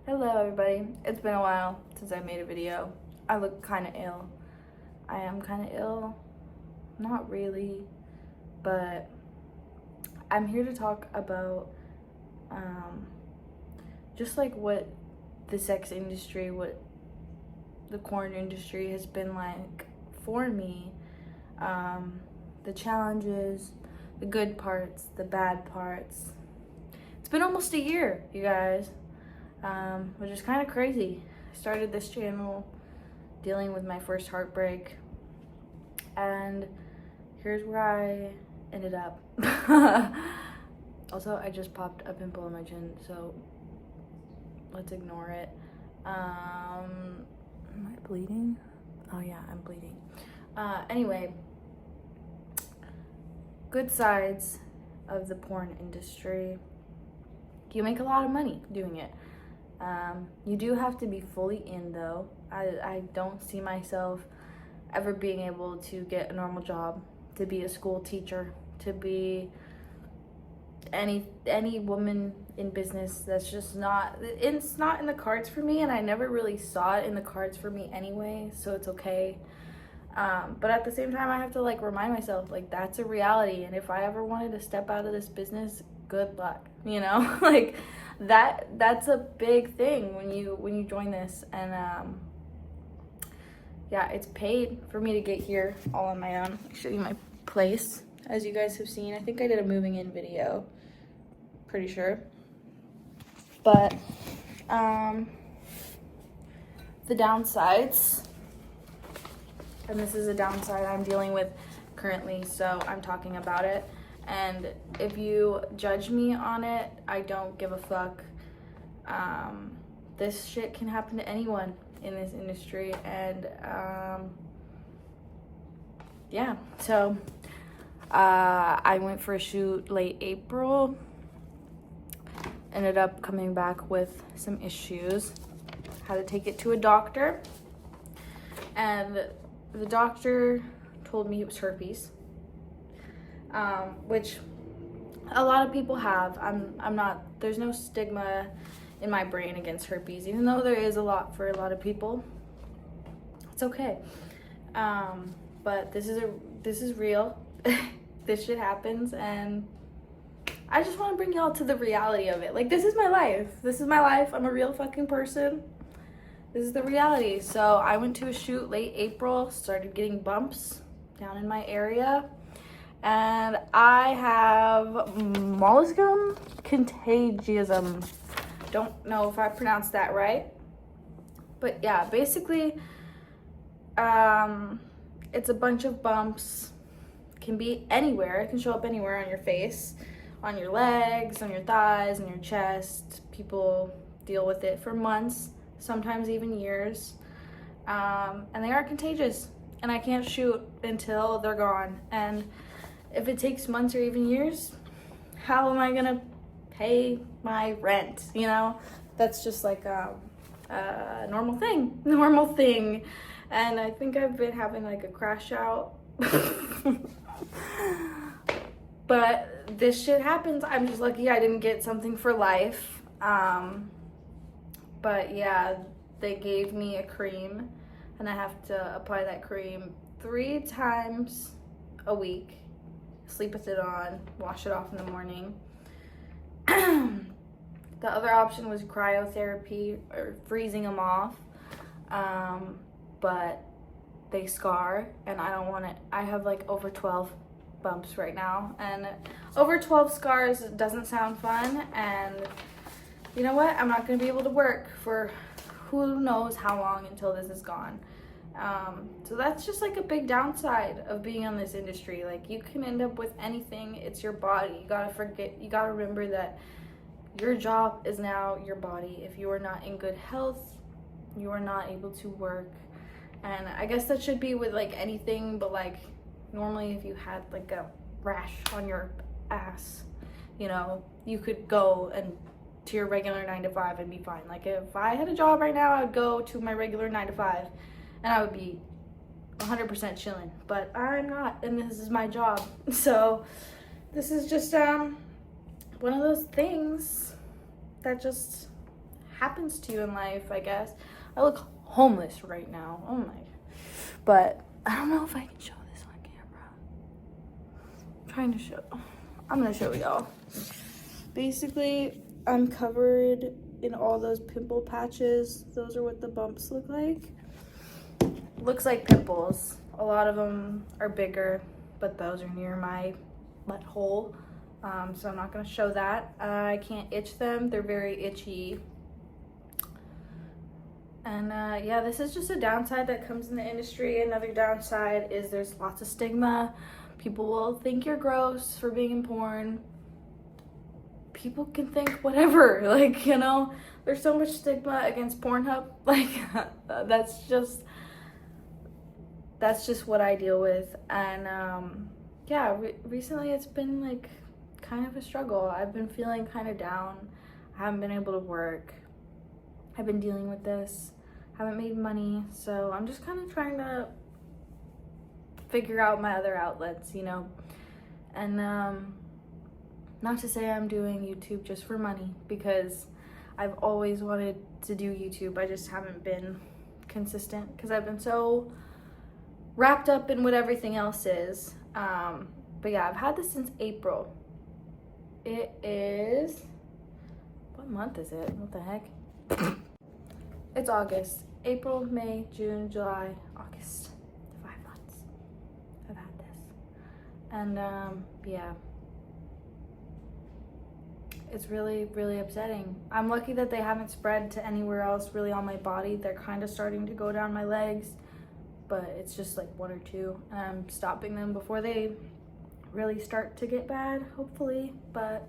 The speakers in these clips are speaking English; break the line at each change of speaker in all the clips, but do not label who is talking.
Hello everybody. It's been a while since I made a video. I look kind of ill. I am kind of ill. Not really, but I'm here to talk about just like what the sex industry, what the porn industry has been like for me. The challenges, the good parts, the bad parts. It's been almost a year, you guys. Which is kind of crazy. I started this channel dealing with my first heartbreak, and here's where I ended up. Also, I just popped a pimple on my chin, so let's ignore it. Am I bleeding? Oh yeah, I'm bleeding. Anyway, good sides of the porn industry. You make a lot of money doing it. You do have to be fully in though. I don't see myself ever being able to get a normal job, to be a school teacher, to be any woman in business. That's just it's not in the cards for me, and I never really saw it in the cards for me anyway, so it's okay. But at the same time, I have to like remind myself like that's a reality, and if I ever wanted to step out of this business, good luck, you know. Like that's a big thing when you join this. And yeah, it's paid for me to get here all on my own. I'll show you my place. As you guys have seen, I think I did a moving in video, pretty sure. But the downsides, and this is a downside I'm dealing with currently, so I'm talking about it. And if you judge me on it, I don't give a fuck. This shit can happen to anyone in this industry, and yeah. So I went for a shoot late April, ended up coming back with some issues, had to take it to a doctor, and the doctor told me it was herpes, which a lot of people have. I'm not, there's no stigma in my brain against herpes, even though there is a lot for a lot of people. It's okay. But this is real. This shit happens, and I just want to bring y'all to the reality of it. Like, this is my life. This is my life. I'm a real fucking person. This is the reality. So I went to a shoot late April, started getting bumps down in my area, and I have molluscum contagiosum. Don't know if I pronounced that right, but yeah, basically it's a bunch of bumps. Can be anywhere. It can show up anywhere on your face, on your legs, on your thighs, on your chest. People deal with it for months, sometimes even years, and they are contagious, and I can't shoot until they're gone. And if it takes months or even years, how am I gonna pay my rent? You know, that's just like a normal thing. And I think I've been having like a crash out. But this shit happens. I'm just lucky I didn't get something for life. But yeah, they gave me a cream, and I have to apply that cream 3 times a week. Sleep with it on, wash it off in the morning. The other option was cryotherapy, or freezing them off, but they scar, and I don't want it. I have like over 12 bumps right now, and over 12 scars doesn't sound fun. And you know what? I'm not going to be able to work for who knows how long until this is gone. So that's just like a big downside of being in this industry. Like, you can end up with anything. It's your body. You gotta remember that your job is now your body. If you are not in good health, you are not able to work. And I guess that should be with like anything, but like normally if you had like a rash on your ass, you know, you could go and to your regular 9 to 5 and be fine. Like, if I had a job right now, I would go to my regular 9 to 5 and I would be 100% chilling, but I'm not, and this is my job. So this is just one of those things that just happens to you in life, I guess. I look homeless right now. Oh my. But I don't know if I can show this on camera. I'm gonna show y'all. Basically, I'm covered in all those pimple patches. Those are what the bumps look like. Looks like pimples. A lot of them are bigger, but those are near my butthole. So I'm not gonna show that. I can't itch them. They're very itchy. And yeah, this is just a downside that comes in the industry. Another downside is there's lots of stigma. People will think you're gross for being in porn. People can think whatever, like, you know, there's so much stigma against Pornhub. Like, that's just what I deal with. And yeah, recently it's been like kind of a struggle. I've been feeling kind of down. I haven't been able to work. I've been dealing with this. Haven't made money, so I'm just kind of trying to figure out my other outlets, you know. And not to say I'm doing YouTube just for money, because I've always wanted to do YouTube. I just haven't been consistent because I've been so wrapped up in what everything else is. But yeah, I've had this since April. It is, what month is it? What the heck? It's August. April, May, June, July, August. 5 months I've had this. And yeah, it's really, really upsetting. I'm lucky that they haven't spread to anywhere else really on my body. They're kind of starting to go down my legs, but it's just like 1 or 2. And I'm stopping them before they really start to get bad, hopefully. But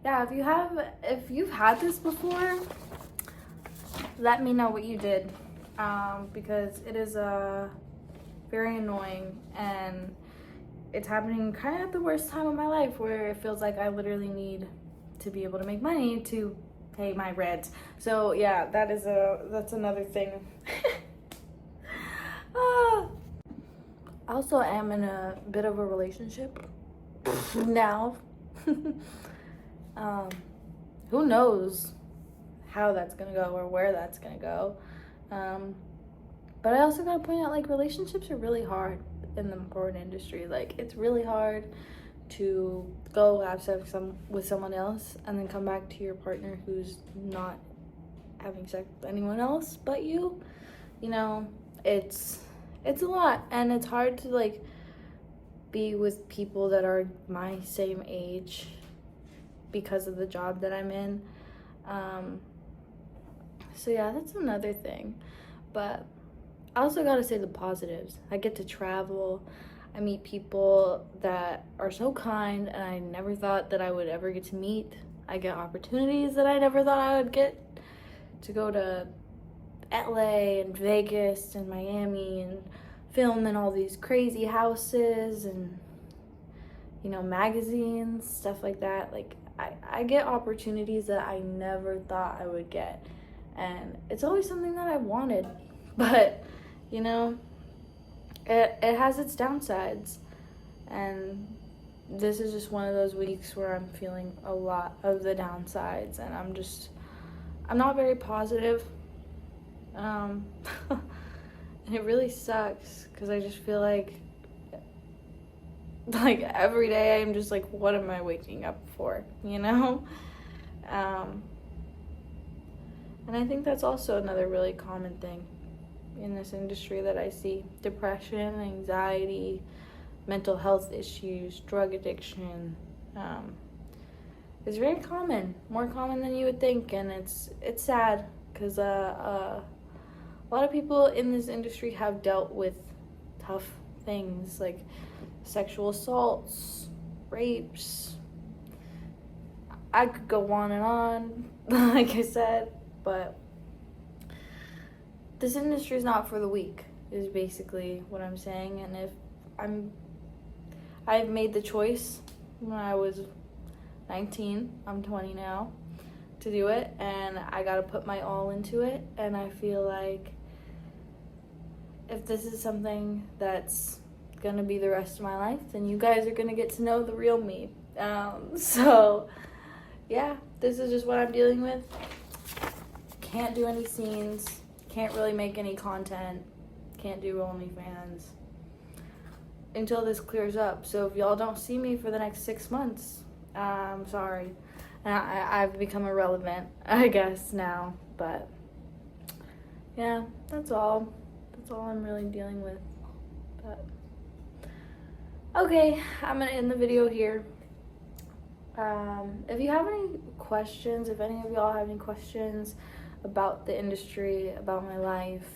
yeah, if you've had this before, let me know what you did, because it is very annoying, and it's happening kind of at the worst time of my life, where it feels like I literally need to be able to make money to pay my rent. So yeah, that's another thing. I also am in a bit of a relationship now. Who knows how that's gonna go or where that's gonna go. But I also gotta point out, like, relationships are really hard in the porn industry. Like, it's really hard to go have sex with someone else and then come back to your partner who's not having sex with anyone else but you. You know, it's a lot, and it's hard to like be with people that are my same age because of the job that I'm in. So yeah, that's another thing. But I also gotta say the positives. I get to travel. I meet people that are so kind, and I never thought that I would ever get to meet. I get opportunities that I never thought I would get, to go to LA and Vegas and Miami and film in all these crazy houses and, you know, magazines, stuff like that. Like, I get opportunities that I never thought I would get, and it's always something that I wanted. But, you know, it has its downsides, and this is just one of those weeks where I'm feeling a lot of the downsides, and I'm not very positive. And it really sucks, because I just feel like every day I'm just like, what am I waking up for, you know? And I think that's also another really common thing in this industry that I see. Depression, anxiety, mental health issues, drug addiction. It's very common, more common than you would think, and it's sad, because a lot of people in this industry have dealt with tough things like sexual assaults, rapes. I could go on and on, like I said, but this industry is not for the weak, is basically what I'm saying. And if I've made the choice when I was 19, I'm 20 now, to do it, and I gotta put my all into it. And I feel like if this is something that's gonna be the rest of my life, then you guys are gonna get to know the real me. So yeah, this is just what I'm dealing with. can't do any scenes, can't really make any content, can't do OnlyFans until this clears up. So if y'all don't see me for the next 6 months, I'm sorry. And I've become irrelevant, I guess, now. But yeah, that's all I'm really dealing with. But okay, I'm gonna end the video here. If you have any questions, if any of y'all have any questions about the industry, about my life,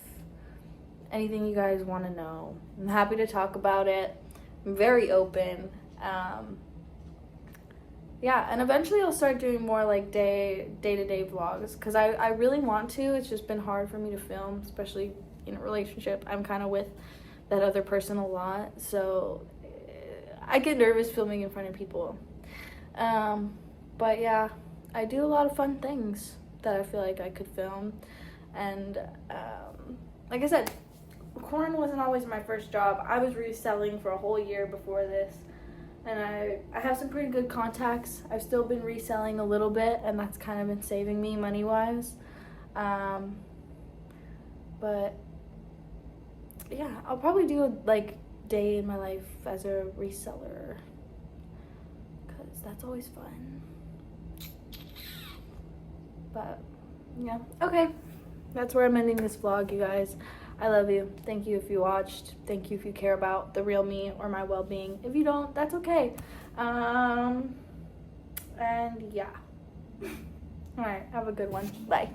anything you guys want to know, I'm happy to talk about it. I'm very open. Yeah, and eventually I'll start doing more like day-to-day vlogs, because I really want to. It's just been hard for me to film, especially in a relationship. I'm kind of with that other person a lot, so I get nervous filming in front of people. But yeah, I do a lot of fun things that I feel like I could film. And like I said, corn wasn't always my first job. I was reselling for a whole year before this, and I have some pretty good contacts. I've still been reselling a little bit, and that's kind of been saving me money-wise. But yeah, I'll probably do a like day in my life as a reseller, because that's always fun. But yeah, okay, that's where I'm ending this vlog, you guys. I love you. Thank you if you watched. Thank you if you care about the real me or my well-being. If you don't, that's okay. And yeah. All right, have a good one. Bye.